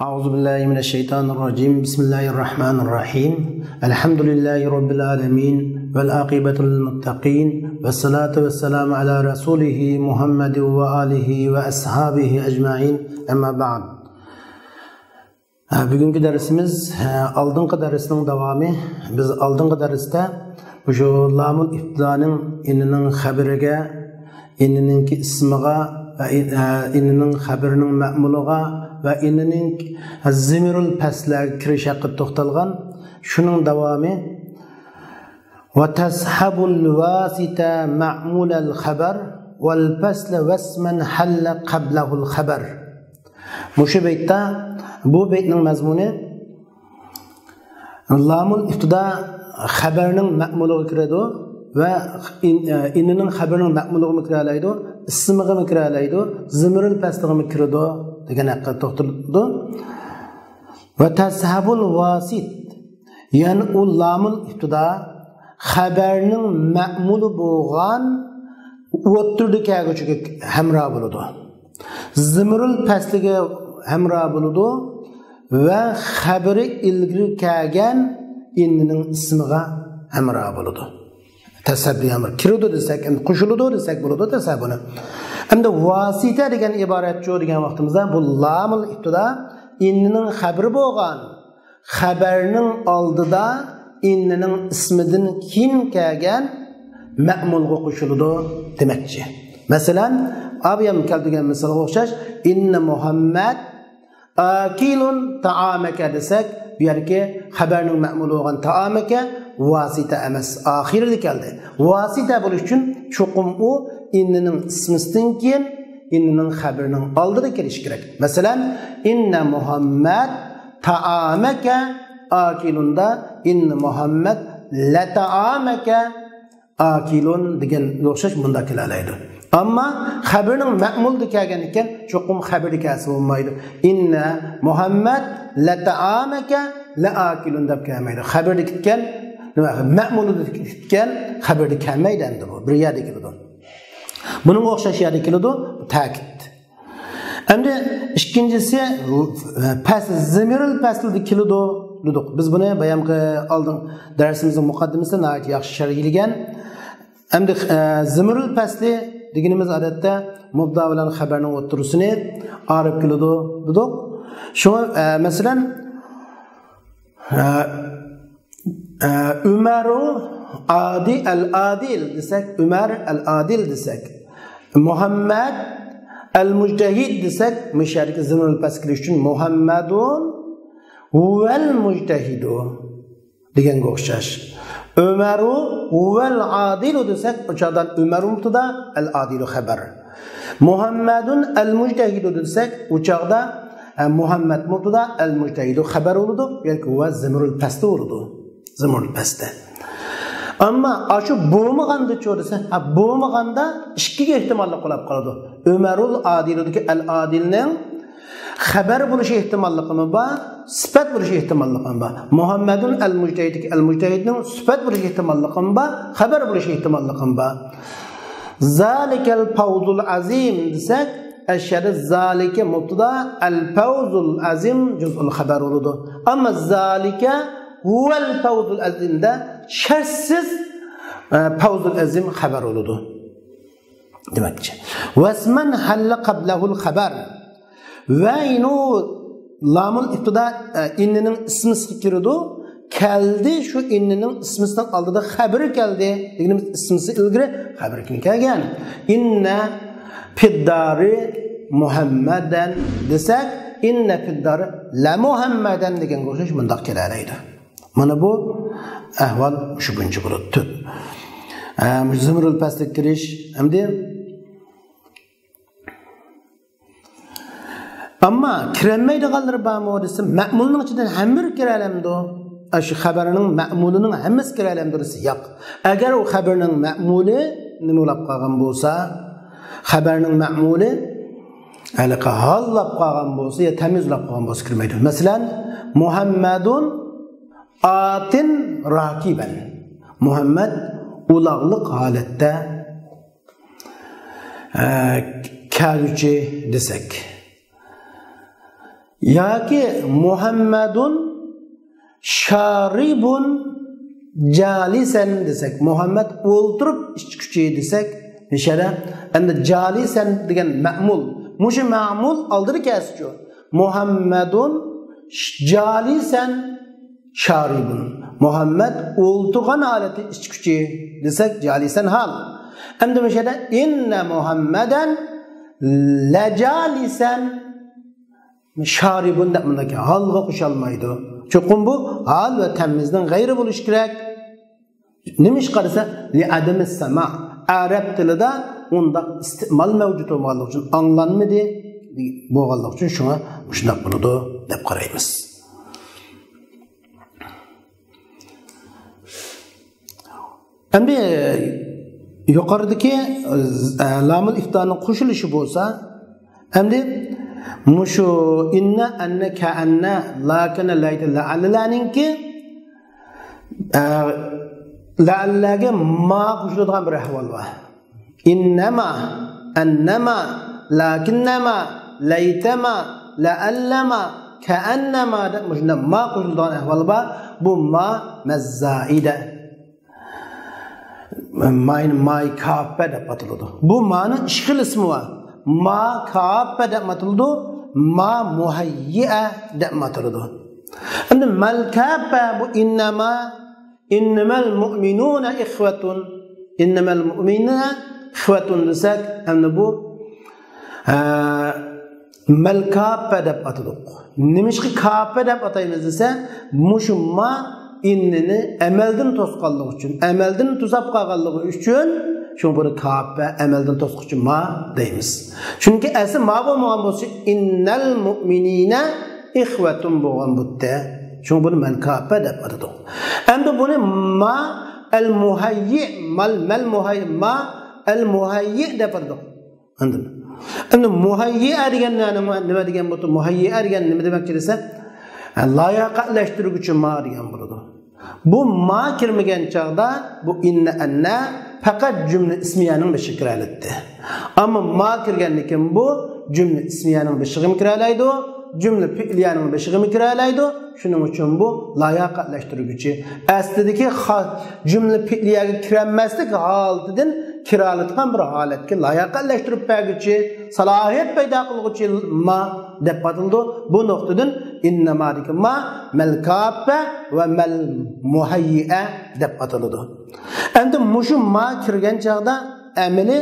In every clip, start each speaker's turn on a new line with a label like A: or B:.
A: Euzubillahimineşşeytanirracim. Bismillahirrahmanirrahim. Elhamdülillahi Rabbil alemin. Vel akibetul muttaqin. Ve salatu ve selamu ala Resulihi Muhammed ve alihi ve ashabihi ecmain. Amma ba'd. Bugünkü dersimiz aldığınki dersinin devamı. Biz aldığınki derste şu lamul iftidanın ininin haberiga, inininki ismiga ve ininin haberinin ma'muluga ve ininin zimirul pasla kirish haqida to'xtalgan. Shunun davomi va tashabul wasita ma'mulal khabar wal pasla wasman halla qablahul khabar. Mushu baytda bu baytning mazmuni lamul iftida xabarning ma'muliga kiradi ve ininin xabarning ma'muliga kiralaydi, ismiga kiralaydi, zimirul pasliga kiradi degan haqqa to'xtaldi. Va tashabul wasit, ya'ni u lamul iftida xabarning ma'muli bo'lgan o'ttirdikiga hamro bo'ladi. Zimirul pasliga hamro bo'ladi ve xabari ilgari kelgan inning ismiga hamro bo'ladi. Tasabbi amr kirdi desak, qo'shiladi desak bo'ladi tasabbuni. Endi vasita degan iborat jo degan vaqtimizda bu lamul ibtida inning xabari bo'lgan, xabarning oldida inning ismidan keyin kelgan ma'mulga qo'shiladi demakchi. Masalan, abiyam keldigan misolga o'xshash, inna Muhammad akilun ta'amaka desak, bu yerga xabarning ma'muli bo'lgan ta'amaka vasita emas, oxirida keldi. Vasita bo'lish uchun cho'qim u inning ismisidan keyin inning xabarining oldida kelish kerak. Masalan, inna Muhammad ta'amaka akilunda inna Muhammad la ta'amaka akilun degan o'xshash bunda kelalaydi. Amma xabarning ma'mulda kelgan ekan cho'qim xabari kelsa bo'lmaydi. Inna Muhammad la ta'amaka la akilun deb kelmaydi. Xabarda ketgan, ma'mulda ketgan xabarda kelmaydi endi bu. Bir yerda keladi. Bunun o'xshash yerda keladi, ta'kid. Endi ikkinchisi pas zimirul paslida keladi dedik. Biz buni bayamqi oldin darsimizning muqaddimasida nəhayət yaxshi sharhlagan. Endi zimirul pasli deganimiz odatda mubda bilan xabarning o'ttirusini olib keladi dedik. Shuna masalan Umaru Adi al-Adil desek, Umar al-Adil desek, Muhammed al-Mujtahid desek, müşerriki zimirul paskili üçün Muhammedun huvel mujtahidu degan o'xshash. Umaru huvel adilu desek, uçadan Umaru mubtada, al-Adilu xabar. Muhammedun al-Mujtahidu desek, uçaqda Muhammed mubtada, al-Mujtahidu xabar oludu, belki huve zimirul pasta oludu. Zimirul pasta. Ama aşı bo'lmaganda ço'risa, bo'lmaganda ikkiga ehtimolli qolib qoladi. Umarul adiludagi al-adilning xabar bo'lishi ehtimolligimi bor, sifat bo'lishi ehtimolligimi bor. Muhammadun al-mujtahidiki al-mujtahidning sifat bo'lishi ehtimolligimi bor, xabar bo'lishi ehtimolligimi bor. Zalikal fawzul azim desak, aşşarı zalike mubtada, al-fawzul azim juz'ul xabar bo'ladi. Amma zalike huvel fawzul azimda şersiz fawzul azim xabar bo'ladi demakchi. Vasman halla qablahul xabar. Va inu lamul ibtida inning ismisi kirdi, keldi shu inning ismisidan oldida xabari keldi. Deganimiz ismisi ilgari xabari kelgan. Inna fiddari Muhammadan desak, inna fiddari la Muhammadan degan o'xshash bundoq kelalaydi. Mana bu ahvol shu buncha bo'ladi. Zimirul paslik kirish hamda amma kirolmaydiganlar bormi desa, ma'mulning ichidan hamma kiralamdi. Shu xabarining ma'mulining hammasi kiralamdi desa, yo'q. Agar u xabarning ma'muli nima bo'lib qolgan bo'lsa, xabarning ma'muli alaqa hollab qolgan bo'lsa, yo tamizlab qolgan bo'lsa kirmaydi. Masalan, Muhammadun atin rakiban. Muhammed ulaqliq holatda keluvchi desak. yoki Muhammadun sharibun jalisen desak, Muhammad o'ltirib ichkuchi desak, nishara endi jalisen degan ma'mul. Mushu ma'mul oldiri kelsichu. Muhammadun jalisen sharibun. Muhammad o'ltirgan holati ichkuchi desak, jalisen hal. Endi nishara inna Muhammadan lajalisen sharibun deb bunday halga qo'shalmaydi. Cho'qim bu hal va tamizdan g'ayri bo'lish kerak. Nima ish qarasa li adamis sama. Arab tilida unda istimal mavjud bo'lganligi uchun anglanmadi bo'lganligi uchun shunga shunday bo'ladi deb qaraymiz. Endi yuqoridagi lamul iftoning qo'shilishi bo'lsa, endi mushu inna anna ka anna lakana layta la'allaninki la'allaga ma qo'shiladigan bir ahvol bor. Innama annama lakinnama laytama la'allama ka'annama deb shunda ma qo'shiladigan ahvol bor. Bu ma mazzaida. May kafe deb ataladi. Bu ma'ni ishqil ismi var. Ma kafe deb ataladi. Ma muhayyi'a deb ataladi. Endi mal kafe bu innamal mu'minuna ikhwatun. Innamal mu'minuna ikhwatun desak, endi bu mal kafe deb ataladik. Nimishki kafe deb ataymiz desa, mushumma innini amaldan to'sqanligi uchun, amaldan to'sab qolganligi uchun shu bir kafe amaldan to'squchi ma deymiz. Chunki asli ma bo'lmagan bo'lsa innal mu'minina ikhwatun bo'lgan butda. Shu buni man kafe deb atadik. Endi buni ma al muhayyi mal muhayyi ma al muhayyi deb atadik. Endi muhayyi degan nima degan bo'lsa, muhayyi degan nima demakchi desa, layoqatlashtiruvchi ma degan bo'ladi. Bu ma kirmagan chaqda bu inna anna faqat jumla ismiyaning beshig'i kiralaydi. Ammo ma kirgandan bu jumla ismiyaning beshig'i kiralaydi, jumla fi'liyaning beshig'i kiralaydi. Shuning uchun bu layoqatlashtiruvchi. Aslidagi jumla fi'liyaga kiranmaslik holatidan kiralayotgan bir holatga layoqatlashtirib berguchi, salohiyat paydo qilguchi ma deb ataldi. Bu nuqtadan innama degan ma mal kafa va mal muhayyi'a deb ataladi. Endi mushu ma kirgan chaqda amali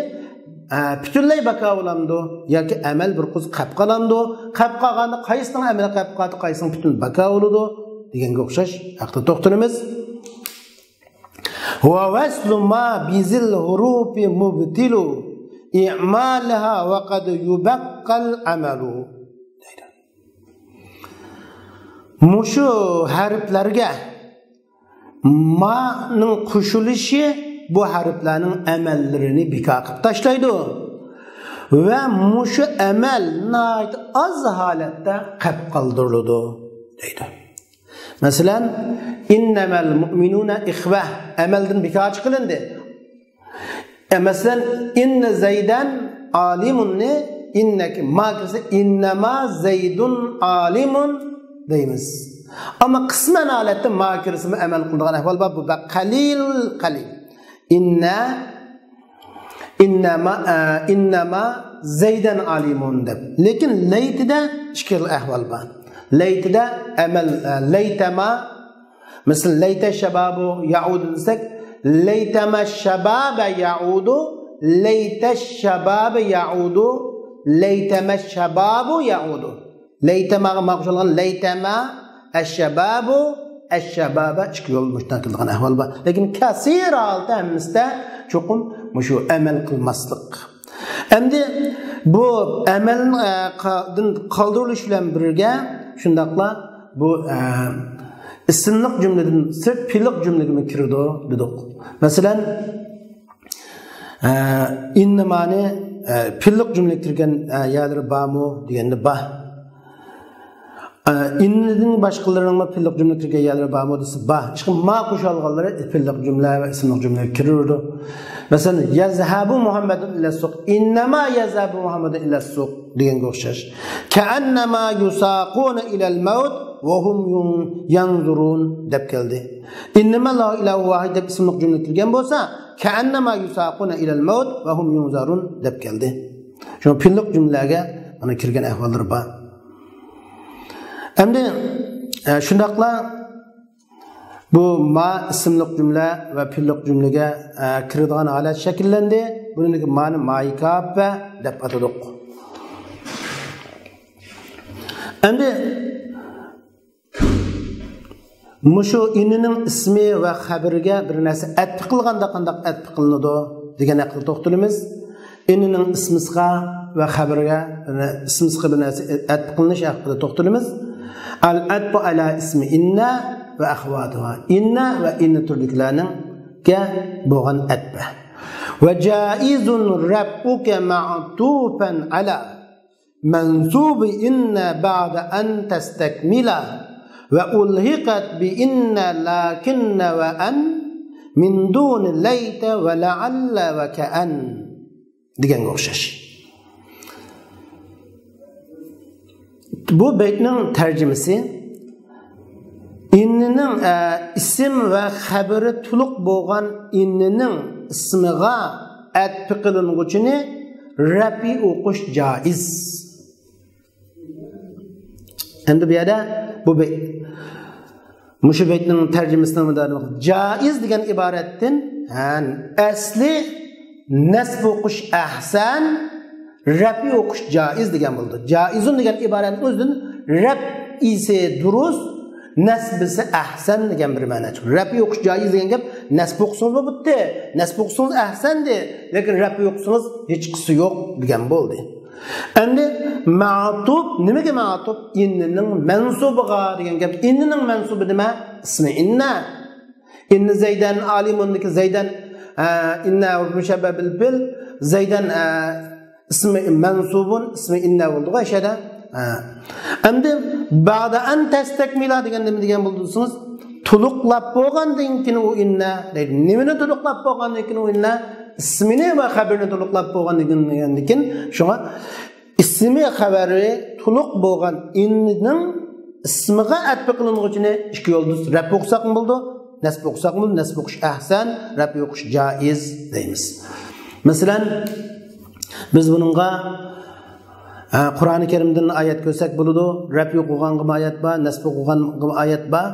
A: butunlay baka bo'lamdi yoki amal bir qiz qap qolamdi. Qap qolganda qaysining amali qap qoldi, qaysining butun baka bo'ladi deganga o'xshash haqda to'xtalamiz. Wa waslu ma bizil hurufi mubtilu i'malha wa qad yubaqqal amalu. Mushu harflarga ma'ning qo'shilishi bu harflarning amallarini bekor qilib tashlaydi va mushu amal az holatda qilib qoldiriladi deydi. Masalan, innamal mu'minuna ikhwa amaldan bekor qilindi. Masalan, inna zaydan alimunni innaki ma kirsa innama zaydun alimun deymiz. Ama qisman holatda ma kirsimi amal qiladigan ahvol bor. Bu qalil. Innama zaydan alimun deb. Lekin laytida ishkil ahvol bor. Laytida amal laytama misal layta shababu yaudu desak, laytama shababa yaudu, layta shababa yaudu, laytama shababu yaudu. Laytama maqsudlan laytama ash-shababu ash-shababa ikki yo'l mushtatilgan ahvol bor. Lekin kasir holda hammizda cho'qim mushu amal qilmaslik. Endi bu amaldan qoldirilish bilan birga shundaqla bu ismliq jumladan sirt fe'liq jumlaga kiradi dedik. Masalan, innamani fe'liq jumlaga kirgan yerlari bormi deganda bor. İnnidan başqalarının fe'liq jumla kirgan yerlari bormi desa bor. Ma qo'shilganlari fe'liq jumla va ismliq jumlaga kiradi. Mesela yazhabu Muhammedun ila suq. İnnema yazhabu Muhammedun ila suq deganga o'xshash. Ka'annama yusaquna ila al-maut wa hum yanzurun deb keldi. Innama la ilaha vahid deb ismliq jumla kelgan bo'lsa, ka'annama yusaquna ila al-maut wa hum yunzarun deb keldi. Shu pilliq jumlaga mana kirgan ahvollar bor. Endi shundaqla bu ma ismliq jumla va pilliq jumlaga kiradigan holat shakllandi. Buni ma'ni maikaba deb atadik. Endi mushu inning ismi va xabariga bir narsa atf qilganda qanday atf qilinadi degan haqida to'xtalamiz. Inning ismisiga va xabariga ismisiga bir narsa atf qilinish haqida to'xtalamiz. Al-atfu ala ismi inna ve ahvatuha. İnna ve inna turliklarının ke boğan etbe. Ve caizun rabbuke ma'tufen ala mensubi inna ba'da en testekmila ve ulhiqat bi inna lakinne ve en min duni leyte ve la'alla ve ke'en digen o'xshash. Bu beytning tercümesi İnnining isim ve xabari to'liq bo'lgan innining ismiga atf qilinguchini rafi o'qish joiz. Endi bu yerda bu mushu baytning tarjimasini joiz degan iboratdan asli nasb o'qish ahsan, rafi o'qish joiz degan bo'ldi. Joizun degan iboratning o'zidan rab ise durust, nasbisi ahsan degan bir ma'no chiqdi. Rafi o'qish joiz degan gap, nasb o'qisangiz bu bitta, nasb o'qisangiz ahsandi, lekin rafi o'qisangiz hech qisi yo'q degan bo'ldi. Endi ma'tub, nimaga ma'tub? Innining mansubiga degan gap. Innining mansubi nima? Ismi inna. Inna Zaydan alimunniki Zaydan inna mushabbah bil fil Zaydan ismi mansubun, ismi inna bo'ldi. O'shada endi ba'da an tastakmila degan nima degan bo'ldingiz? To'liqlab bo'lgandan keyin u inna deydi. Nimani to'liqlab bo'lgandan keyin u inna? Ismini va xabarini to'liqlab bo'lgandan keyin shunga ismi xabari to'liq bo'lgan inning ismiga atf qilinguchini ikki yo'lda rab o'qsaq bo'ldi, nasb o'qsaq bo'ldi, nasb o'qish ahsan, rab o'qish joiz deymiz. Masalan, biz buningga Qur'oni Karimdan oyat ko'rsak bo'ladi. Rafi o'qigan oyat bor, nasb o'qigan oyat bor.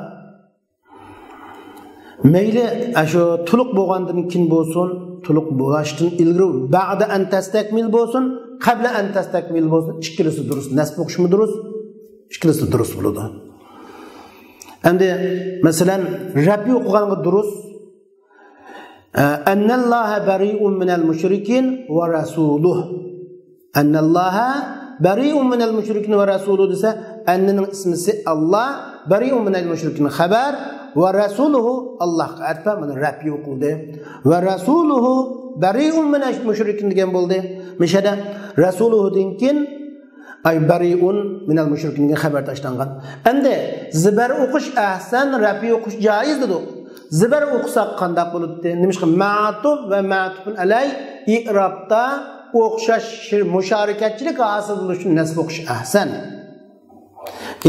A: Mayli shu to'liq bo'lgandan keyin bo'lsin, to'liq bo'lishdan ilgari ba'da an tastakmil bo'lsin, qabla an tastakmil bo'lsin, ikkilisi durust. Nasb o'qishmi durust? Ikkilisi durust bo'ladi. Endi masalan, Rafi o'qiganga durust. Annalloha bari'un minal mushrikin va rasuluh. Annalloha bari'un minal mushrikin va rasuluh desa, anning ismisi Allah, bari'un minal mushrikin xabar va rasuluhu Allohga atfa, mana Rafi o'qildi. Va rasuluhu bari'un minal mushrikin degan bo'ldi. Mishada rasuluhudan keyin ay bari'un minal mushrikin degan xabar tashlangan. Endi zibar o'qish ahsan, Rafi o'qish joiz dedi. Zibar o'qisak qanday bo'ladi? Nimishqa ma'tuf va ma'tufun alay i'robda o'xshash musharakatchilik hosil bo'lishi uchun nasb o'qish ahsan.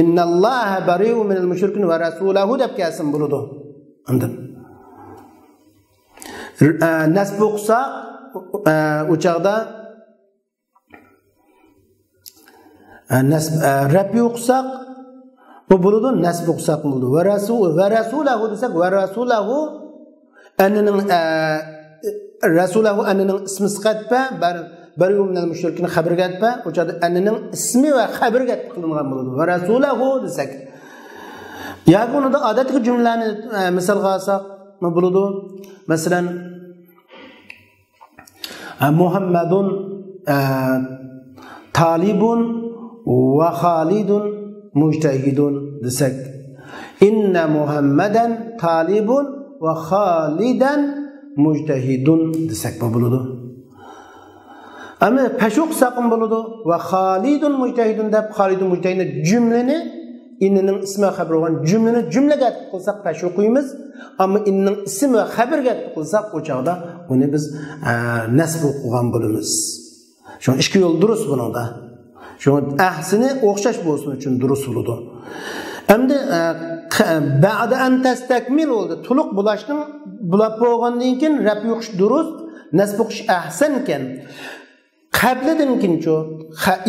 A: Innalloha bari'un minal mushrikin va rasuluhu deb kelsin bo'ladi. Endi nasb o'qsa o'chaqda nasb Rafi o'qsak bu bo'ladi, nasb o'qsak bo'ladi. Va rasulahu desak, va rasulahu rasulahu anning ismi sifatba bari'un minal mushrikin xabarga atfa, o'chada anning ismi va xabarga atfa qilingan bo'ladi. Va rasulahu desak. Yoki unda odatdagi jumlani misolga olsak nima bo'ladi? Masalan, Muhammadun talibun va Khalidun mujtahidun desak, inna Muhammadan talibun va Khalidan mujtahidun desak bo'ladi. Ama peşok sakın buludu ve Halidun mujtahidun deb Halidun mujtahidun cümleni inning ismi va xabar bo'lgan jumlani jumlaga qilsak pesh o'qiymiz. Ammo inning ismi va xabarga qilsak o chaqda uni biz nasb o'qigan bo'lamiz. Şu ikki yo'l durust buningda. Şu ahsini o'xshash bo'lsin uchun durust bo'ladi. Endi ba'da an tastakmil oldu. To'liq bulashning bulab bo'lgandan keyin rab o'qish durust, nasb o'qish ahsan ekan. Qablidan kincho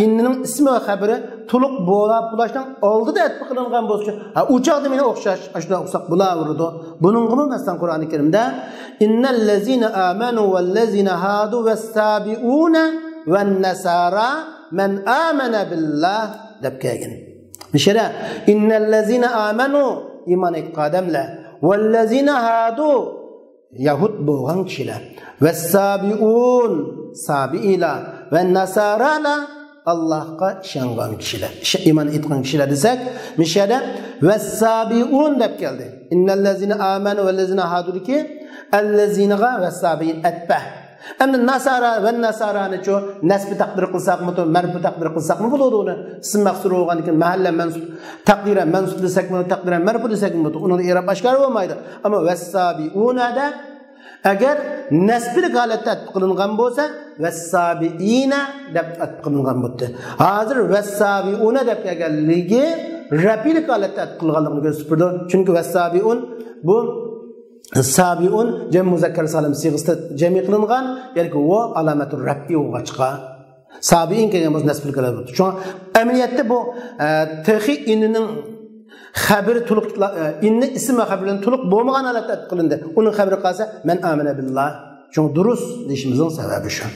A: inning ismi va xabari to'liq bo'lab bulashdan oldida atbi qilingan bo'lsa, u chaqda meni o'xshash, shunday o'qsaq bo'laveradi. Buningga masalan Qur'oni Karimda innal ladzina amanu wal ladzina hadu was-sabiuna wan-nasara man amana billah deb kelgan. Mishara innal ladzina amanu iman etqadamlar wal ladzina hadu Yahud bo'lgan kishilar was-sabiun sabiila va nasarala Allohga ishongan kishilar, iymon etgan kishilar desak, mishada was-sabiun deb keldi. Innal ladzina amanu wal ladzina hadurki allazina was-sabiin atba. Endi nasara va nasarani-chu nasb taqdir qilsaqmi, marfu taqdir qilsaqmi bo'ladi uni. Ism maqsur bo'lgandan keyin mahalla mansub, taqdiran mansub desakmi, taqdiran marfu desakmi bo'ladi. Uni i'rob oshkor bo'lmaydi. Ammo was-sabiunada agar nasblik holatda atbiq qilingan bo'lsa, was-sabiina deb atbiq qilingan bo'ldi. Hozir was-sabiuna deb kelganligi rafilik holatda atbiq qilinganligini ko'rsatdi. Chunki was-sabiun bu sabiun jam muzakkar salim siyg'asida jami qilingan, ya'ni va alamatur rafi o'ga chiqa. Sabiin kelgan bo'lsa nasblik holat bo'ldi. Shu amaliyotda bu tahi inining xabari to'liq inni ism va xabardan to'liq bo'lmagan holatda qilindi. Uning xabari qolsa men amana billah. Chunki durust deyishimizning sababi shu.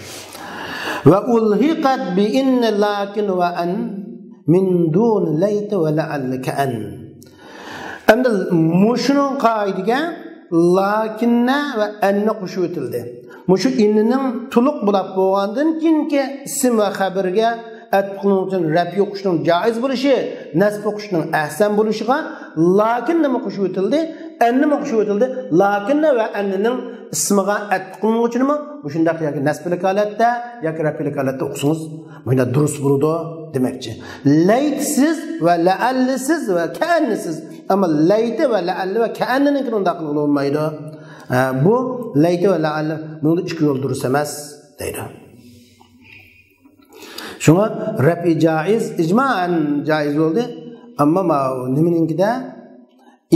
A: Va ulhiqat bi inna lakin va an min dun layta va la'allaka an. Endi mushuning qoidiga lakinna va anni qo'shib o'tildi. Mushu inning to'liq bo'lib bo'lgandan keyingi ism va xabarga atbiqning uchun rab o'qishning joiz bo'lishi, nasb o'qishning ahsan bo'lishiga lakin nima qo'shib o'tildi? Anni nima qo'shib o'tildi? Lakinna va annining ismiga atbiqning uchunmi? Shundaq yoki nasblik holatda yoki rablik holatda o'qisangiz, bunda durust bo'ladi demakchi. Laytsiz va la'allisiz va ka'annisiz. Ama layta va la'alli va ka'annini undaq qilib bo'lmaydi. Bu layta va la'alli bunda ikki yo'l durust emas deydi. Şuna rafi jaiz, icma'an jaiz oldu. Ama nimeninkide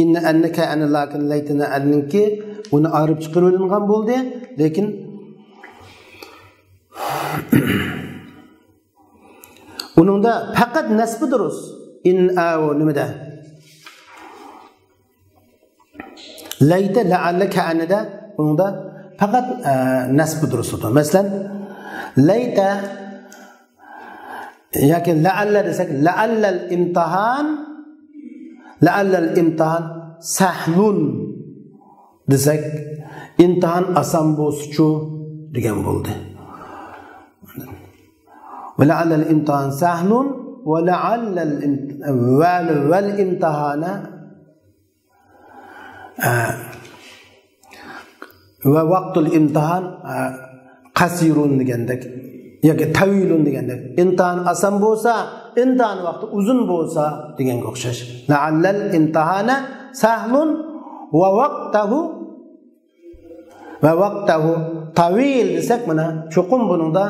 A: inna annaka an lakin laytana anninki uni ayırıp çıkarılan bo'ldi. Lekin uningda faqat nasbi durust. In a nimada? Layta la'alla ka'anida uningda faqat nasbi durust. Masalan layta yoki la'alla desak la'alla al-imtihan sahlun desak imtihan oson bo'lsa-chu degan bo'ldi. Va la'alla al-imtihan sahlun va la'alla al-imtihana va vaqtul imtihan qasirun degandek yoki tavilun degandek imtihan oson bo'lsa, imtihan vaqti uzun bo'lsa deganga o'xshash. La'allal imtihana sahlun va vaqtahu tavil desak mana cho'qim buningda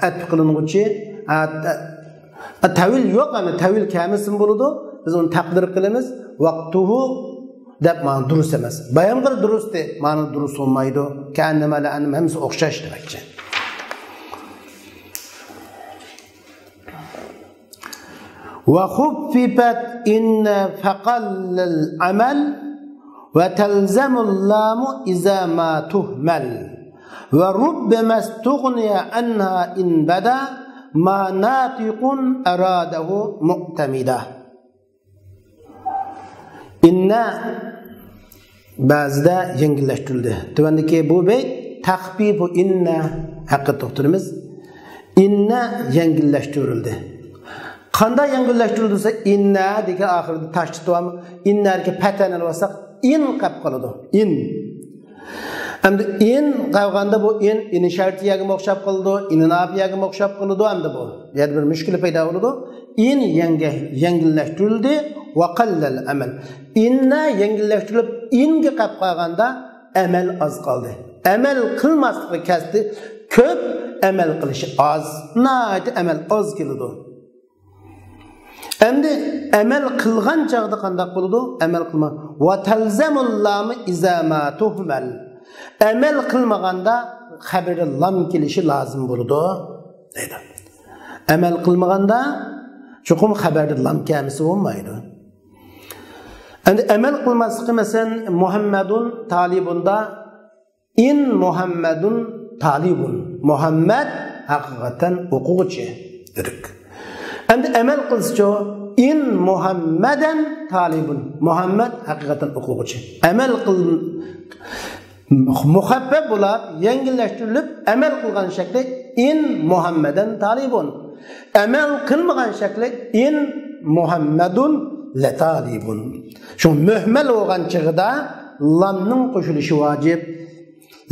A: atbiq qilinuvchi tavil yo'q, ana tavil kamisin bo'ladi. Biz uni taqdir qilamiz. Vaqtuhu deb ma'no durust emas. Bayon qilib durustdi, ma'no durust bo'lmaydi. Ka'annama la'annama hamsi o'xshash demakchi. وخففت إن فقل العمل وتلزم اللام إذا ما تهمل وربما استغني عنها إن بدا ما ناطق أراده معتمدا. إن bazıda yengilleştirildi. Tuvandaki bu beyt takbibu inna hakkı doktorumuz inna yengilleştirildi. Qanday yengilleştirilse inna degan oxirida tashdi to'mi innarga patan olsak in qab qoladi. In. Endi in qavganda bu in shartiyaga o'xshab qoldi, inafiyaga o'xshab qoldi endi bu. Yana bir mushkil paydo bo'ldi. In yengillashtirildi ve qallal amal. İnne yengilleştirilip inge qap qolganda amal az qoldi. Amal qilmaslikni kasdi ko'p, amal qilishi az. Nayt amal az keladi. Endi amal qilgan chaqda qanday bo'ladi? Amal qilma. Va talzamul lam iza ma tuhmal. Amal qilmaganda xabari lam kelishi lozim bo'ladi deydi. Amal qilmaganda chuqum xabarda lam kelmisi bo'lmaydi. Endi amal qilmasligi masalan Muhammadun talibunda in Muhammadun talibun. Muhammad haqiqatan o'quvchi dedik. Endi amal qilsa in Muhammadan talibun. Muhammad haqiqatan o'quvchi. Amal qil muhabbab bo'lib, yengillashtirilib amal qilgan shakli in Muhammadan talibun. Amal qilmagan shakli in Muhammadun la talibun. Shu muhmal bo'lgan chig'ida lamning qo'shilishi vojib.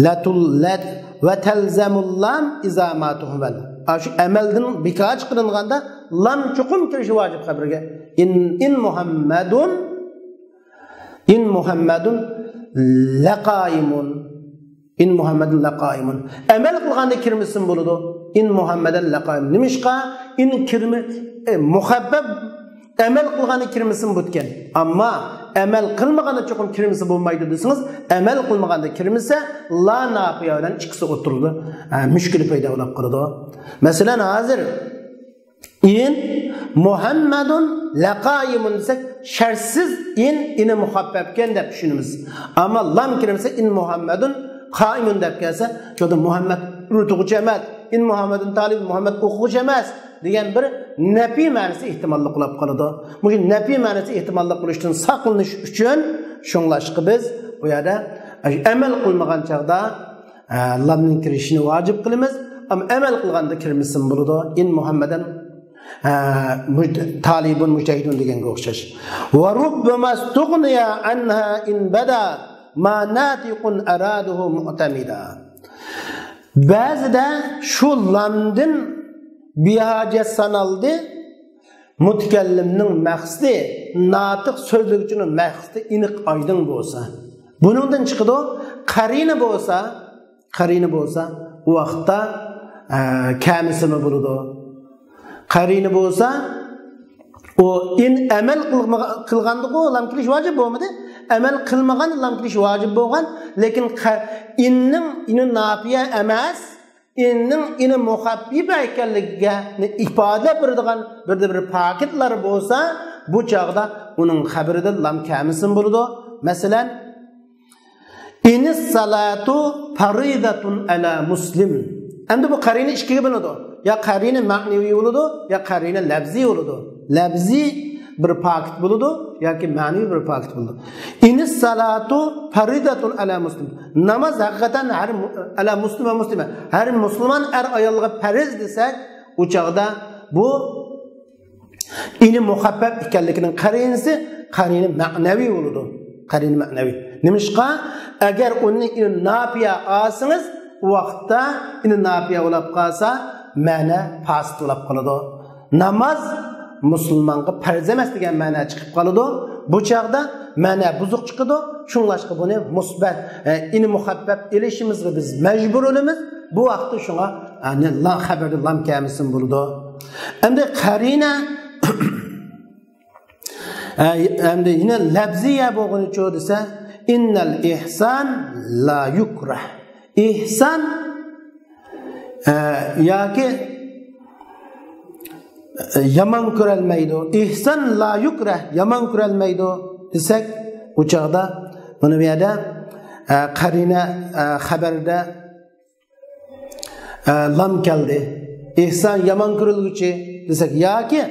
A: Latul lat va talzamul lam iza ma tuhmal. Shu amaldan bikaj qilinganda lam chuqum kirishi vojib xabarga. In Muhammadun laqaimun. In Muhammadun laqaimun. Amal qilganda kirmisin bo'ladi. In Muhammadan laqaimun. Nimishqa in kirmi muhabbab amal qilganda kirmisin butgan. Ammo amal qilmaganda chuqum kirmisi bo'lmaydi desangiz, amal qilmaganda kirmisa la nafiya bilan ikkisi o'tirdi. Mushkil paydo bo'lib qoladi. Masalan, hozir in Muhammadun laqaimun desak, shartsiz in muhabbabkan deb tushunamiz. Ammo lam kirmasa in Muhammadun qaimun deb kelsa, cho'da Muhammad o'quvchi emas, in Muhammadun talib Muhammad o'quvchi emas degan bir nafi ma'nosi ehtimolli qilib qoladi. Bu nafi ma'nosi ehtimolli qilishdan saqlanish uchun shunglashqi biz bu yerda amal qilmagan chaqda lamning kirishini vojib qilamiz. Ammo amal qilganda kirmisin bo'ladi. In Muhammadan talibun mujtahidun deganga o'xshash. Va rubbama stughniya anha in bada ma natiqun araduhu mu'tamida. Ba'zida shu lamdan bihajet sanaldı, mutakallimning maqsadi, natiq so'zlovchining maqsadi aniq oydin bo'lsa, buningdan chiqadi qarini bo'lsa, u vaqtda kamisimi bo'ladi. Qarini bo'lsa, o in amal qilganda lam qilish vojib bo'lmadi. Amal qilmagan lam qilish vojib bo'lgan, lekin inning nafiya emas. İni muhabbib ekanligiga ifoda beradigan bir paketlar bo'lsa, bu chaqda uning xabarida lam kamisin bo'ladi. Masalan, inis salatu faridatun ala muslim. Endi bu qarini ikkiga bo'ladi. Ya qarini ma'naviy bo'ladi, ya qarini lafziy bo'ladi. Lafziy bir paket bo'ladi yoki ma'naviy bir paket bo'ladi. Inis salatu faridatun ala muslim. Namaz haqiqatan har ala muslima muslima. Har musulmon er ayolga farz desak, u chaqda bu ini muhabbab ekanligining qarinasi qarini ma'naviy bo'ladi. Qarini ma'naviy. Nimishqa agar uni nafiya olsangiz, u vaqtda ini nafiya bo'lib qolsa, ma'na past bo'lib qoladi. Namaz musulmonga farz emas degan ma'no chiqib qoladi. Bu chaqda ma'no buzuq chiqadi. Shunlashqa buni musbat ini muhabbab elishimizga biz majbur bo'lamiz. Bu vaqtda shunga lam xabarda lam kamisin bo'ladi. Endi qarina endi yine lafziya bo'lganicha desa, innal ihsan la yukrah. İhsan yoki yaman ko'ralmaydi. İhsan la yukrah, yaman ko'ralmaydi desak, u chaqda buni bu yerda qarina xabarda lam keldi. İhsan yaman ko'rilguchi desak, yoki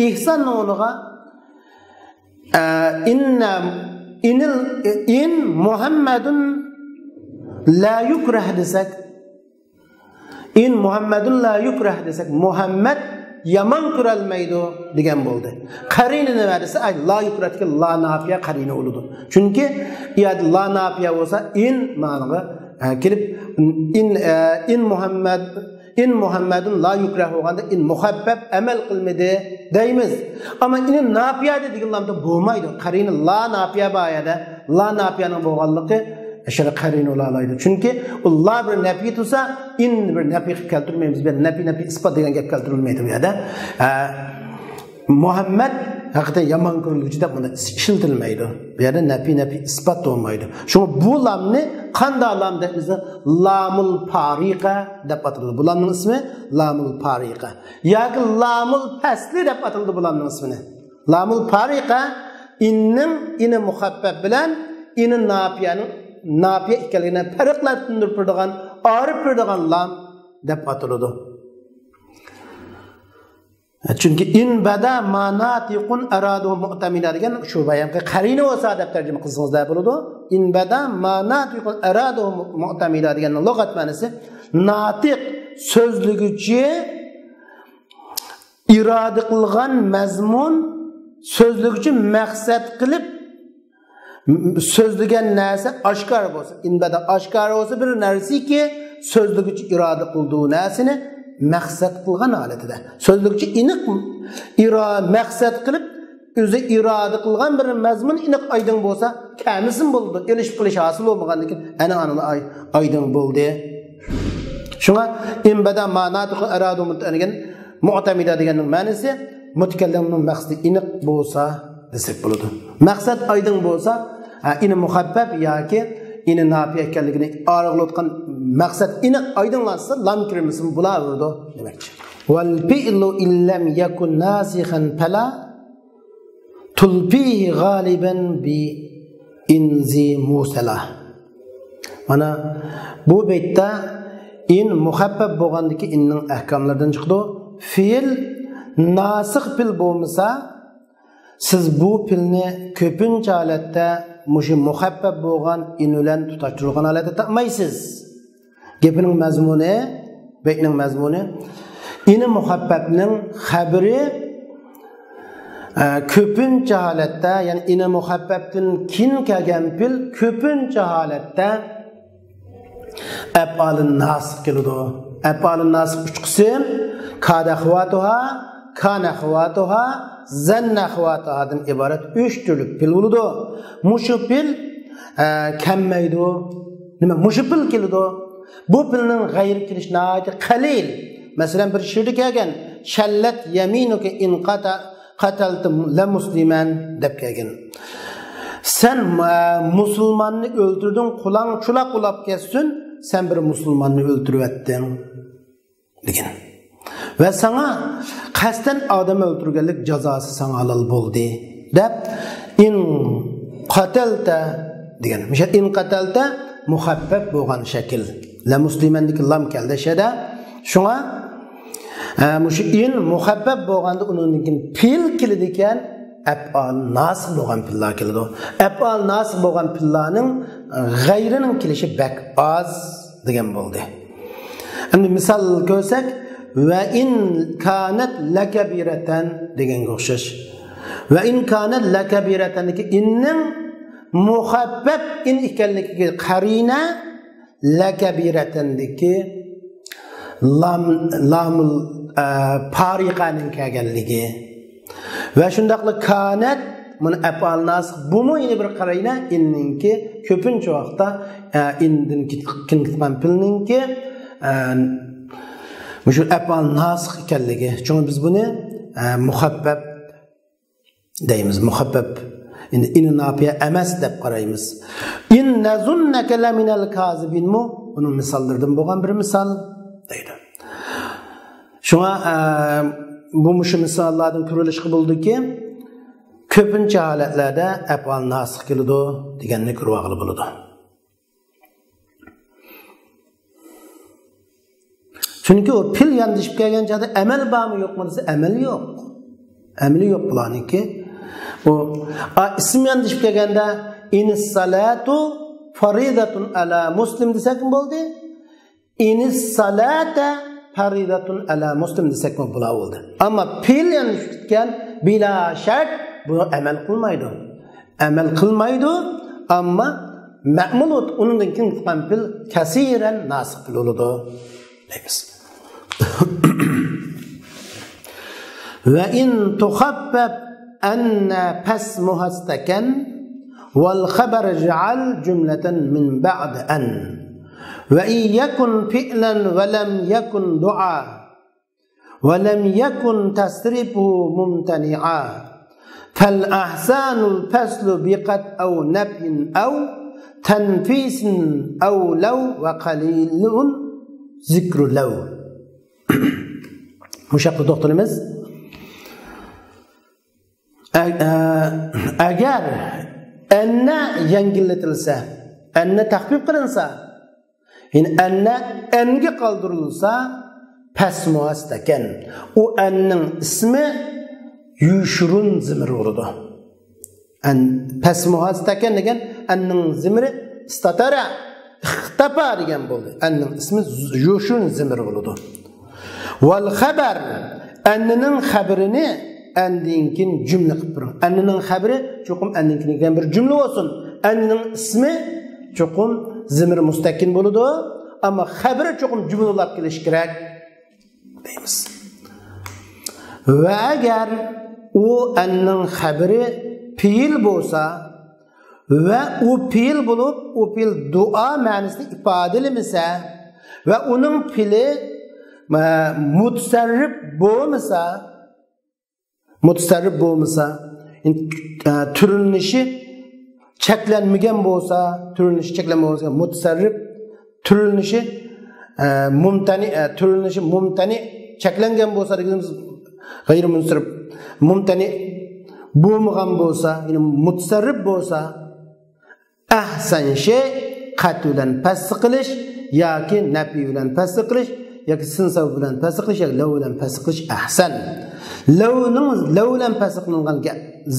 A: ihson o'rniga in Muhammadun la yukrah desak, in Muhammadun la yukrah desak, Muhammad yaman ko'ralmaydi degan bo'ldi. Qarina nima desa, la yukratga la nafiya qarina bo'ladi. Chunki iyad la nafiya bo'lsa in ma'noga kirib in Muhammad in Muhammedun la yukrah olganda in muhabbab amel qilmadi deymiz. Ama ini nafiya dediğin lamda bo'lmaydi. Qarini la nafiya bayada, la nafiyaning bo'lganligi aşırı qarin olalaydı. Çünkü Allah bir nafi tutsa in bir nafi keltirmeymiz. Ben nafi ispat degan gap keltirilmaydi bu yerda. Muhammed hakikaten yaman ko'rilguchi deb buni ishiltilmaydi. Bu yerda nafi isbat olmaydi. Şunu bu lamni qanday lam deymiz? Lamul fariqa deb ataladi. Bu lamning ismi lamul fariqa. Yoki lamul fasli deb ataladi bu lamning ismini. Lamul fariqa inning ini muhabbab bilan ini nafiyaning nafiya ekanligini farqlantirib turadigan, arif turadigan lam deb ataladi. Çünkü in bada manatiqun aradu mu'tamila degan shu bayamga qarina bo'lsa deb tarjima qilsangizlar bo'ladi. In bada manatiqun aradu mu'tamila degan lug'at ma'nosi natiq so'zliguchi iroda qilgan mazmun so'zliguchi maqsad qilib so'zlagan narsa oshkor bo'lsa, inbada oshkor bo'lsa bir narsaki so'zliguchi iroda qildiği narsani maqsad qilgan holatida. So'zliguchi aniq maqsad qilib o'zi iroda qilgan bir mazmun aniq oydin bo'lsa, kamisin bo'ldi. Elish qilish hosil bo'lmagandan keyin ana oydin bo'ldi. Shunga inbada ma'natiqu aradu mu'tamida deganning ma'nosi mutakallimning maqsadi aniq bo'lsa desak bo'ladi. Maqsad oydin bo'lsa, ini muhabbab yoki ini nafiya ekanligini arig'latgan maqsad aniq oydinlansa lam kirmasin bo'laverdi demakchi. Wal fi'lu illam yakun nasikhan fala tulfihi g'aliban bi inzi musala. Mana bu betda in muhabbab bo'lgandiki inning ahkomlaridan chiqdi. Fe'l nasikh fil bo'lmasa siz bu pilni ko'pincha holatda mushu muhabbab bo'lgan in bilan tutashtirilgan holatda topmaysiz. Gapining mazmuni, baytning mazmuni ini muhabbabning xabari ko'pincha holatda, ya'ni ini muhabbabdan kin kelgan pil ko'pincha holatda af'alun nasib keladi. Af'alun nasib uch qism: kada xavatuha, kana xavatuha, zanna xavatuhadan iborat 3 türlü pil bo'ladi. Mushu pil kammaydi. Nima mushu pil keladi? Bu pilning g'ayri kelish nihoyatda qalil. Masalan bir she'rda kelgan: "Shallat yaminuka in qataltum la musliman" deb kelgan. Sen musulmonni o'ldirding, qulang chulaq ulab ketsin, sen bir musulmonni o'ldirib etding degan. Ve sana kasten adam öldürgenlik cezası sana halal buldu. Dep in qatelte degan. Misha in qatelte muhabbab bo'lgan shakl. La muslimandiki lam keldi şeda. Şuna mushu in muhabbab bo'lganda uningkin pil keldi ekan, af'al nasib bo'lgan pillar keldi. Af'al nasib bo'lgan pillarning g'ayrining kelishi bak az degan bo'ldi. Endi misol ko'rsak ve in kanet lekebireten deganga o'xshash. Ve in kanet lekebireten ki inning muhabbab in ekanligiga qarina lekebirtendeki lamul fariqaning kelganligi. Ve shundaqli kanet mun af'al nasib bunu yine bir qarayna inningki ko'pincha vaqtda indin kitman pilningki şu af'al nasih ekanligi. Çünkü biz bunu muhabbab deymiz. Muhabbab in nafiya emas deb qaraymiz. In nazunnaka la minal kazibin mu? Bunun misallardan bo'lgan bir misal deydi. Şuna bu mushu misallardan ko'rilishi bo'ldiki, ko'pincha holatlarda af'al nasih keladi deganni ko'rib bo'ladi. Çünkü o pil yandışıp gelgen çağda emel bağ mı yok mu dese emel yok. Emeli yok bulanınki. O isim yandışıp gelgende inis salatu faridatun ala muslim desek mi oldu? İnis salata faridatun ala muslim desek mi bula oldu? Ama pil yandışıp gelgen bila şart bunu emel kılmaydı. Emel kılmaydı ama me'mulut onundan kim tutan pil kesiren nasip pil oldu. Neymiş? Ve in tuhabbab anna pes muhastaken vel haber ceal cümleten min ba'd an ve in yakun fi'len ve lem yakun du'a ve lem yakun tasrifu mumtani'a fel ahsanul peslu biqat ev nefin ev tenfisin ev lev ve kalilun zikru lev. Muşaklı doktorumuz eğer enne yengilletilse, enne takvip kılınsa, yani enne enge kaldırılırsa pes muhasteken, o ennin ismi yuşurun zimri oldu. Pes muhasteken degen ennin zimri statara ixtapa degen oldu. Ennin ismi yuşurun zimri oldu. Vel haber enninin haberini endinkin cümle kıpırın. Enninin haberi çokum endinkin bir cümle olsun. Enninin ismi çokum zimri mustakin buludu. Ama haberi çokum cümle olarak geliş gerek deyimiz. Ve eğer o enninin haberi fiil bolsa ve o fiil bulup o fiil dua manasını ifadelemese ve onun fiili mutsarrif bo'lmasa, türünüşü çeklenmegen bolsa, mutsarrif türünüşü mumtani çeklengen bolsa dediğimiz gayri munsarrif mumtani bo'lmagan bolsa, yani mutsarrif bolsa, ahsan şey qat bilan past qilish yoki nafi bilan past qilish yoki sinsav bilan past qilish yoki lav bilan past qilish ahsan. Lav'dan past qilingan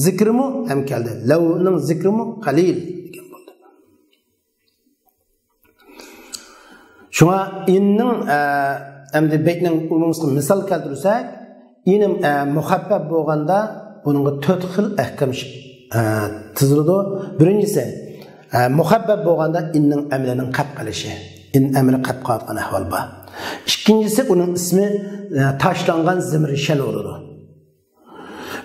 A: zikrimi ham keldi. Lav'ning zikrimi qalil degan bo'ldi. Shunga inning endi baytning umumsiz misol keltirsak, inim muhabbab bo'lganda buningga 4 xil ahkam tuziladi. Birinchisi muhabbab bo'lganda inning amlining qat qilishi, in amri qat qolgan ahvol bor. İkincisi onun ismi taşlangan zimri şen olurdu.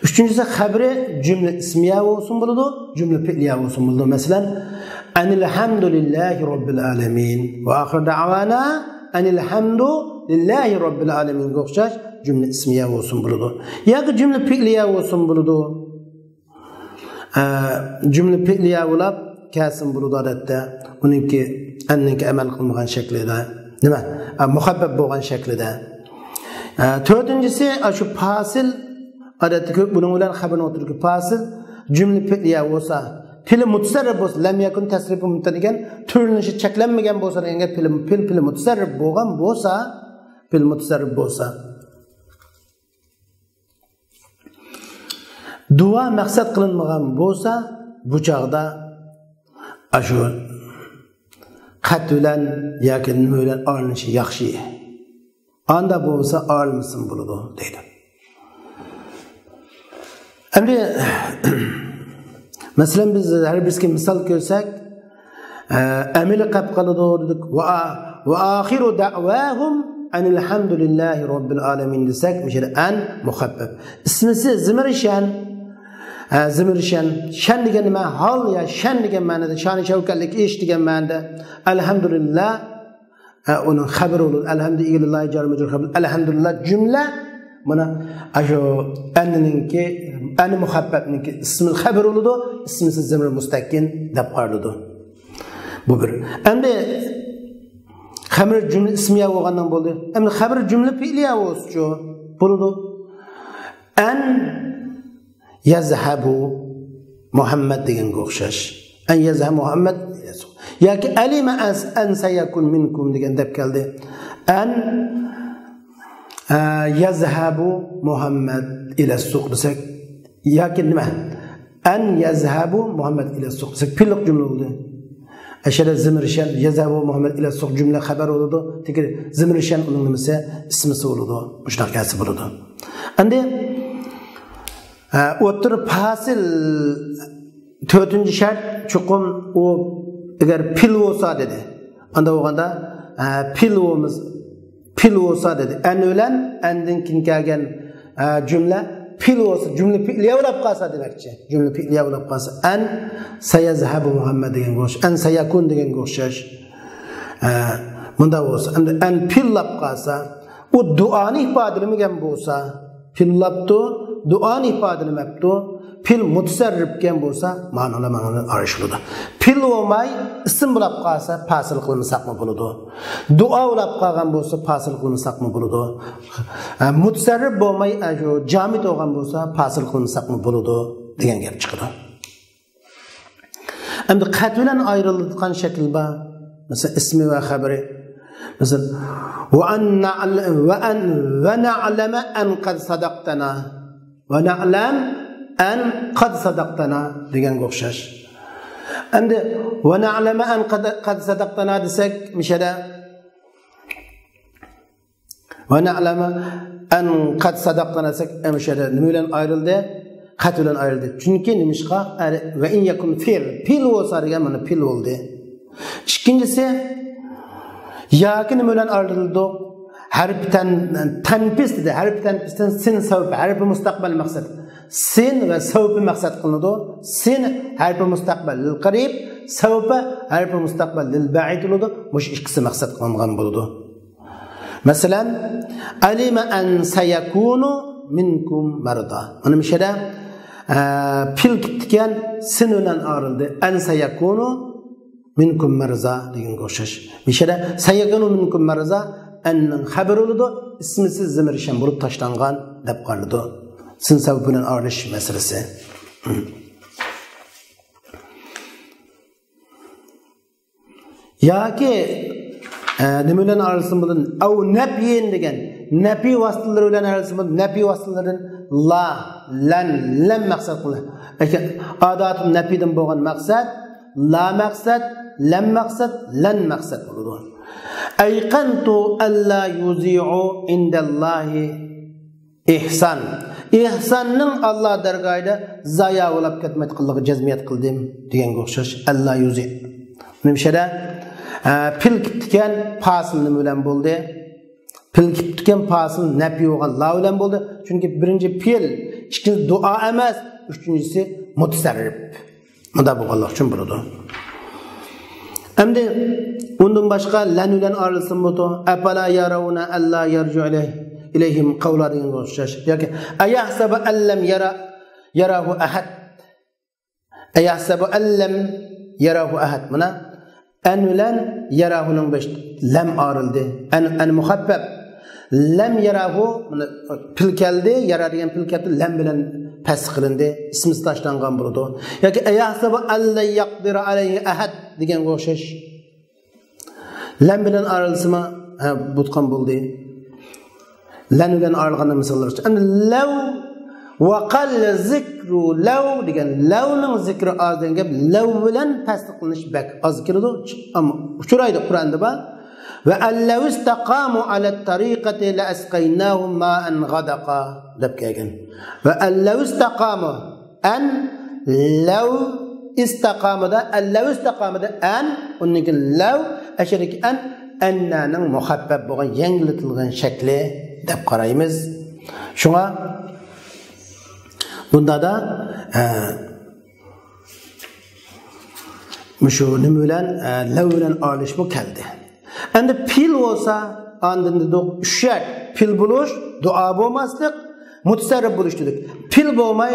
A: Üçüncüsü haberi cümle ismiye olsun buludu, cümle fiiliye olsun buludu. Mesela enilhamdülillahi rabbil alemin ve ahir da'vana enilhamdülillahi rabbil alemin go'xshash cümle ismiye olsun buludu. Ya ki cümle fiiliye olsun buludu. Cümle fiiliye olab kelsin buludu adette. Onunki enninki amel kılmagan şeklinde. Nima? Muhabbab bo'lgan shaklida. To'rtinchisi shu fasil odatda ko'p buning bilan xabarni o'tirib fasil jumla fi'liya bo'lsa, fil mutasarrif bo'lsa, lam yakun tasrifu mutadigan turinishi cheklanmagan bo'lsa, degan fil mutasarrif bo'lgan bo'lsa, fil mutasarrif bo'lsa. Duo maqsad qilinmagan bo'lsa, bu chog'da shu qat bilan yoki nima bilan olinishi yaxshi. Anda bo'lsa olmasin bo'ladi deydi. Endi masalan biz har bizga misol ko'rsak, amili qab qoladi dedik va axiru da'vahum alhamdulillahi robbil alamin desak, o'sha an muhabbab. Ismisi zimrishan. Zimrishan shan degan nima? Hol ya shan degan ma'noda, shani shavkatlik ish degan ma'noda. Alhamdulillah onun xabar olur. Alhamdulillah jar majrur xabar. Alhamdulillah cümle mana aşo anninki ani muhabbabninki ismi xabar oludu, ismisi zimri mustakin deb qarlıdı. Bu bir. Endi xabar cümle ismiya bo'lgandan bo'ldi. Endi xabar cümle fi'liya bo'lsa bo'ladi. An yazhabu Muhammad degan o'xshash. An yazhabu Muhammad yoki alima an sayakun minkum degan deb keldi. An yazhabu Muhammad ila suq desak yoki nima? An yazhabu Muhammad ila suq desak filq jumla bo'ldi. Aşağıda zimrishan yazhabu Muhammad ila suq jumla xabar bo'ldi. Tekrar zimrishan uning nimasi ismisi bo'ldi. Mushtaqasi bo'ldi. Endi o'tirib fasil 4-shart chuqum o agar fil bo'lsa dedi. Anda o'ganda fil bo'lmiz pil olsa dedi. En ölen endin kin kelgen cümle pil olsa cümle pilliye ulap kalsa demekçi. Cümle pilliye ulap kalsa en sayazhabu Muhammed degen goş. En sayakun degen goşaş. Bunda olsa en pillap kalsa o duanı ifadelemeyen bolsa pillaptı duanı ifadelemepti. Pil mutasarrifken bolsa ma'nolamagyny arşylydy. Pil olmay isim bulap kalsa pasıl kılınsak mı buludu? Dua bulap kalgan bolsa pasıl kılınsak mı buludu? Mutasarrif bolmay jamit olgan bolsa pasıl kılınsak mı buludu? Degen gap çıkıdı. Endi qat bilen ayrıldıkan şekil ba. Mesela ismi ve haberi. Mesela ve na'lama en qad sadaqtana. Ve na'lam en qad sadaqtana degan o'xshash. Endi ve na'lama en qad sadaqtana desek, mishada ve na'lama en qad sadaqtana desek, mishada nima bilan ayrıldı? Qat bilan ayrıldı. Chunki nimishqa ve in yakun fil bo'lsa degan mana fil bo'ldi. İkincisi yoki nima bilan ayrıldı? Harften tanpis dedi. Harf tanpisdan sin savb harf mustaqbal maqsad. Sin ve savb maqsad qilinadi. Sin harf mustaqbal lil qarib, savb harf mustaqbal lil ba'id bo'ladi. Mush ikkisi maqsad qilingan bo'ladi. Masalan, alima an sayakunu minkum marda. Ana mishada pil kitgan sin bilan ayrıldı. An sayakunu minkum marza degan o'xshash. Mishada sayakunu minkum marza enning haber oludu, ismisiz zimirşen bulup taşlangan dep qarlıdı. Sin sebebinin ayrılış meselesi. Ya ki nima bilan ayrılsın bulun? Av nebiyin degen. Nebi vasıtaları bilan ayrılsın bulun. Nebi vasıtaların la, lan, lam maksat kılın. Adatın nebiden boğan maksat, la maksat, lam maksat, lan maksat oludu. Ayqantu alla yuzi'u indallahi ihsan. İhsanning Allah dargohida zaya bo'lib ketmaydiganligi jazmiyat qildim deganga o'xshash. Alla yuzi. Nimshada pil kitgan fasil nima bilan bo'ldi? Pil kitgan fasil nafi bo'lgan la bilan bo'ldi. Chunki birinchi pil, ikkinchi duo emas, uchinchisi mutasarrif. Bunda bo'lganlar uchun bo'ladi. Endi undan başqa lan bilan ayrılsın budu. Afala yarawna alla yarju ilayhim qawlarin o'xshash. Yoki ayahsabu allam yarahu ahad. Ayahsabu allam yarahu ahad. Mana an bilan yarahuning besh lam ayrıldı. An muhabbab lam yarahu pil keldi, yara degan pil keldi, lam bilan pas qilindi, ismi tashlangan bo'ldi. Yoki ayahsabu alla yaqdiru alayhi ahad degan o'xshash. Lam bilan ayrılsıma butqan bo'ldi. Lan bilan ayrılganda misollar. Ana law wa qal zikru law degan lawning zikri az degan gap law bilan tasdiqlanish bak az kiradi. Ammo uchraydi Qur'onda ba va allaw istaqamu ala at-tariqati la asqaynahum ma'an ghadaqa deb kelgan. Va allaw istaqamu an law istaqamada allaw istaqamada an unniki law ashiriki an annaning muhabbab bo'lgan yangilatilgan shakli deb qaraymiz. Shunga bunda da mushu nima bilan law bilan olishmo keldi. Endi pil bo'lsa, andin ushak pil bo'lish, duo bo'lmaslik, mutasarrif bo'lish dedik. Pil bo'lmay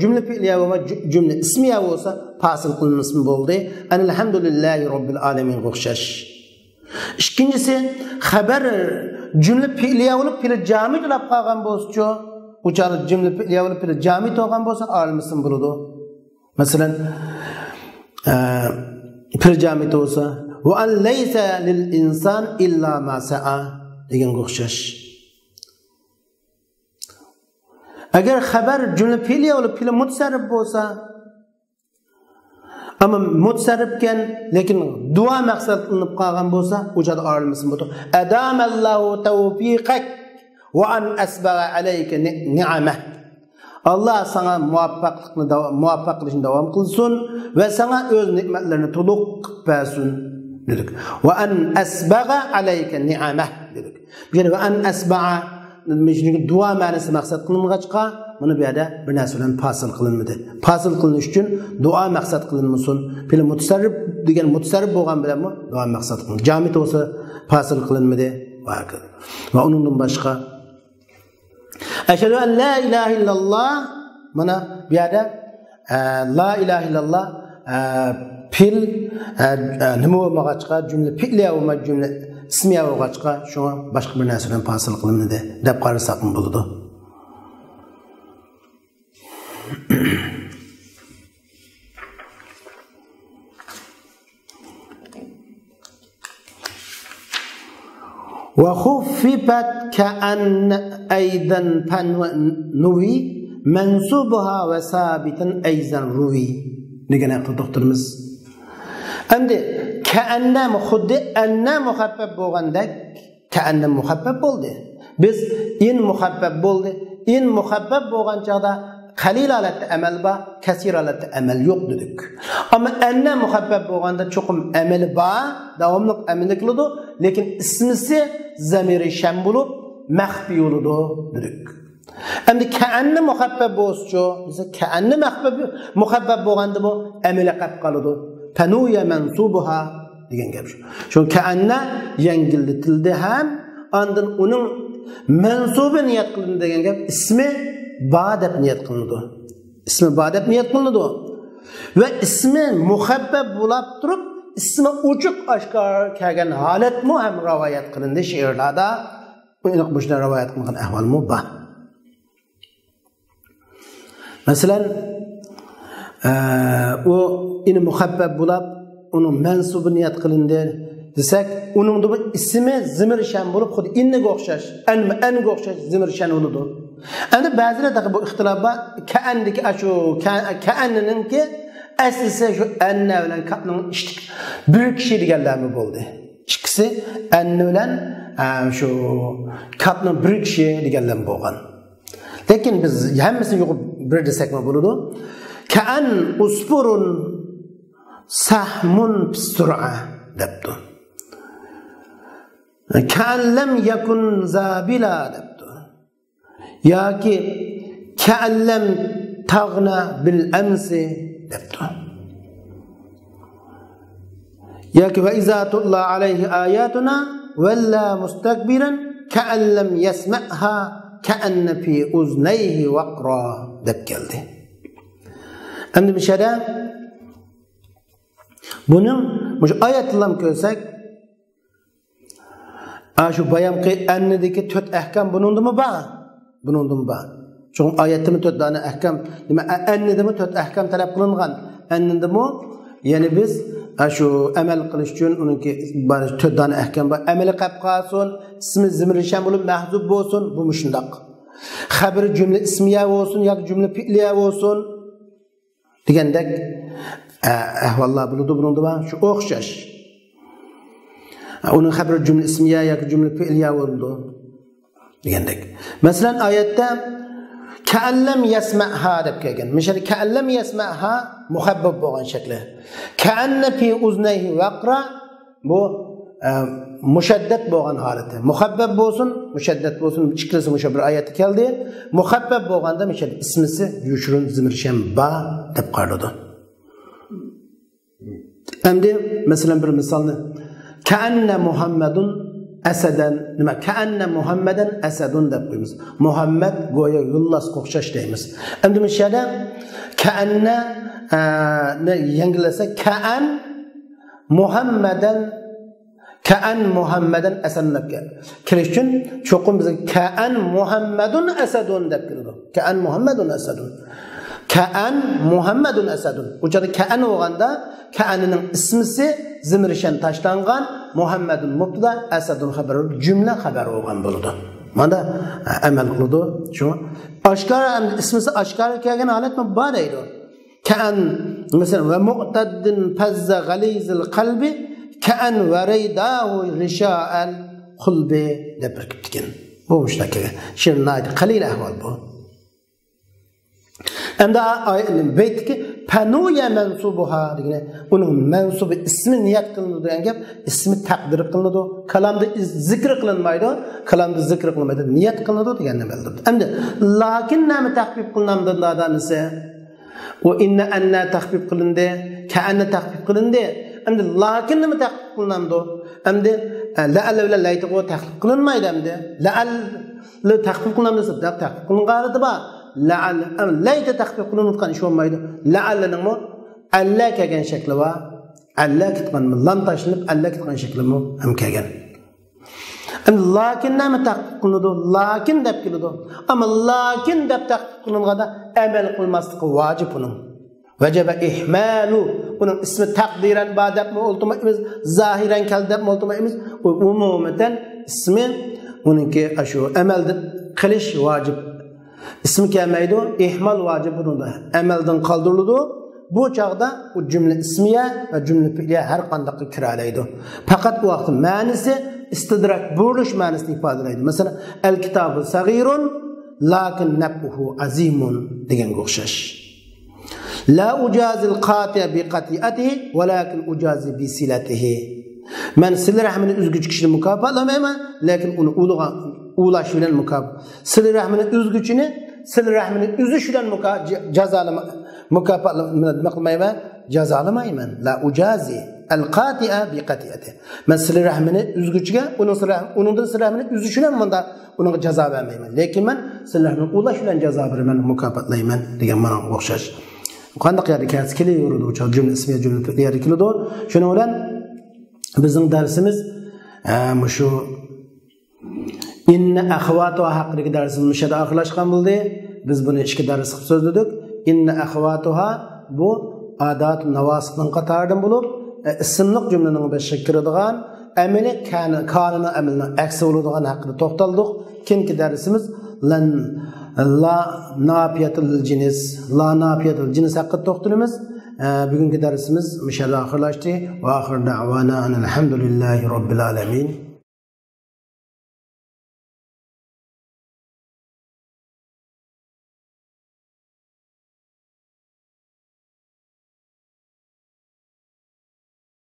A: cümle fiiliye ve cümle ismiye olsa fasıl kılınması oldu. Elhamdülillahi Rabbil alemin o'xshash. İkincisi haber cümle fiiliye olup fiil jamid olib qolgan bo'lsa, uçalı cümle fiiliye olup fiil jamid olgan bo'lsa almışsın bo'ladi. Masalan fiil jamid olsa ve an laysa lil insan illa ma sa'a degan o'xshash. Agar xabar cümle fiiliye olup fiil mutasarrif bo'lsa, ama mutasarrifken lekin dua maqsad qilinib qolgan bo'lsa, o'jada arilmasin bo'ldi. Adamallahu tawfiqak va an asbagha alayka ni'amah. Allah sana muvaffaq qilishni davom qilsin va sana o'z ne'matlarini to'liq qilib bersin dedik. Ve en esbaga aleyke ni'ameh dedik. Yani ve en esbaga dua ma'nosi maqsad qilingancha buni bu yerda bir narsa bilan fasl qilinmadi. Fasl qilinish uchun duo maqsad qilinmasin. Fil mutasarrif degan mutasarrif bo'lgan bilanmi duo maqsad qilinadi. Jamit bo'lsa fasl qilinmadi. Va undan boshqa Eşhedü en la ilahe illallah mana bu yerda la ilahe illallah fil nima bo'lmag'achqa jumla fi'liya bo'lma jumla ismiya bo'lg'achqa shunga boshqa bir narsa bilan fasl qilinadi deb qarasak bo'ladi. وخففت كأن أيضا فنوي منصوبها وثابتا أيضا روي نيجي دكتورمز عندي كأن خد أن مخفف بولغاندك كأن مخفف بولدي biz in muhabbab bo'ldi in muhabbab bo'lgan chaqda qalil holatda amal bor kasir holatda amal yo'q dedik ammo anna muhabbab bo'lganda cho'qim amali bor davomli amal qiladi lekin ismisi zamiri sham bo'lib maxfi bo'ladi dedik endi kaanni muhabbab bo'lsa biza kaanni muhabbab bo'lganda bu amali qilib qoladi tanuya mansubuha degan gap shu shu kaanna yangillatildi ham ondan uning mansubi niyat qilindi degan gap ismi ba deb niyat qilinadi ismi ba deb niyat qilinadi va ismi muhabbab bo'lib turib ismi ochiq oshkor kelgan holatmi ham rivoyat qilindi she'rlarda bu shunday rivoyat qilingan ahvolmi bor masalan u in muhabbab bo'lib uning mansubi niyat qilindi desak uning ismi zimir-shan bo'lib xuddi inniga o'xshash anga o'xshash zimir-shan bo'ladi endi ba'zilarda bu ixtilof bor kaandiki shu kaanninki aslisi shu anna bilan kapning bir kishi deganlarmi bo'ldi ikkisi anna bilan shu kapning bir kishi deganlar bo'lgan lekin biz hammasini yo'q bir desakmi bo'ladi kaan usfurun sahmun pistur'a debdi kaan lam yakun zabila debdi yoki kaan lam taghna bil amsi debdi yoki va iza tulla alayhi ayatuna walla mustakbiran kaan lam yasma'ha ka'anna fi uznayhi waqra deb keldi endi bu yerda buning shu oyatlarni ko'rsak shu bayamqi annidagi 4 ahkam buningdimi bor buningdimi bor shu oyatdami 4 dona ahkam nima annidami 4 ahkam talab qilingan annidimi ya'ni biz shu amal qilish uchun uniki 4 dona ahkam bor amali qilib qolsin ismi zimrishan bo'lib mahzub bo'lsin bu shundoq xabar jumla ismiya bo'lsin yoki jumla fi'liya bo'lsin degandek ahvollar bo'ladi buningda shu o'xshash uni xabar jumla ismiya yoki jumla fi'liya bo'ldi degandek masalan oyatda ka'allam yasma'ha deb kelgan misol ka'allam yasma'ha muhabbab bo'lgan shakli ka'anna fi uznayhi waqra bu mushaddad bo'lgan holati muhabbab bo'lsin mushaddad bo'lsin ikkilasi musha bir oyatda keldi muhabbab bo'lganda misol ismisi yushrun zimrishan ba deb qaraladi endi masalan bir misolni ka'anna muhammadun asadan nima ka'anna muhammadan asadun deb qo'yamiz muhammad go'yo yullasga o'xshash deymiz endi bu yerda ka'anna yangilasa ka'an muhammadan asadun deb kelish uchun cho'qim bizga ka'an muhammadun asadun deb keladi ka'an muhammadun asadun ka'an muhammadun asadun bu yerda ka'an bo'lganda ka'anining ismisi zimrishan tashlangan muhammadun mubtada asadun xabar jumla xabar bo'lgan bo'ladi mana amal qildi shu oshkor ismisi oshkor kelgan holatmi bor deydi ka'an masalan va mu'taddin fazza g'alizil qalbi ka'an varaydahu risha'al qulbi deb birikibdigan bu mushtaka shirnaydi qalil ahvol bu endi baytki Fanuya mansubuha degene uning mansubi ismi niyat qilinadi degan gap, ismi taqdir qilinadi. Kalamda zikr qilinmaydi, kalamda zikr qilinmaydi, niyat qilinadi deganni bildirdi. Endi lakin nima taqbib qilinamdi dadamisi? O inna anna taqbib qilindi, ka anna taqbib qilindi. Endi lakin nima taqbib qilinamdi? Endi la'al bilan laytib taqbib qilinmaydi endi. La'al taqbib qilinamdi deb taqbib qilinganida bor. La'al layta taqbib qilinayotgan ish bo'lmaydi. La'alning alla kelgan shakli va alla ketgan lam tashlanib alla ketgan shakli ham kelgan. Endi lakin nima taqbib qilinadi? Lakin deb keladi. Ammo lakin deb taqbib qilinganda amal qilmasligi vojib uning. Vacaba ihmalu uning ismi taqdiran ba'dab oltimaymiz, zahiran kaldab oltimaymiz. Umuman ismi uningki shu amalda qilish vojib. İsmi kelmaydi, ihmal vacib bunda. Amaldan qoldiriladi. Bu chaqda u jumla ismiya va jumla fi'liya har qanday kira oladi. Faqat bu vaqt ma'nisi istidrak bo'lish ma'nosini ifodalaydi. Masalan, al-kitabu sag'irun lakin nafuhu azimun deganga o'xshash. La ujazil qati'a bi qati'atihi walakin ujazi bi silatihi. Men silir rahmini üzgüç kişini mukaffatlamayman, lekin uni ulaş bilan mukafat. Silir rahmini üzgüçini silir rahmini üzüş bilan mukaffatlamayman, jazolamayman. La ujazi al-qati'a bi qati'ati. Men silir rahmini üzgüçüge onun silir rahmini üzüş bilan menda uning jazo bermayman. Lekin men silir rahmini ulaş bilan jazo beraman, mukaffatlayman degan ma'noga o'xshash. Qanday yerda kelsa kelaveradi o'sha jumla ismiya jumla fi'liya keladi. Shuning bilan bizning darsimiz shu inna akhwatu haqidagi darsimiz mushada oxirlashgan bo'ldi. Biz buni ikki dars qilib so'zladik. Inna akhwatuha bu adat nawasibning qatoridan bo'lib, ismliq jumlaning beshga kiradigan, amali kanuni amalning aksi bo'ladigan haqida to'xtaldik. Keyingi darsimiz la nafiyatul jins, la nafiyatul jins haqida to'xtalamiz. Bugungi darsimiz mushada oxirlashdi. Va oxir da'vana alhamdulillahi robbil alamin.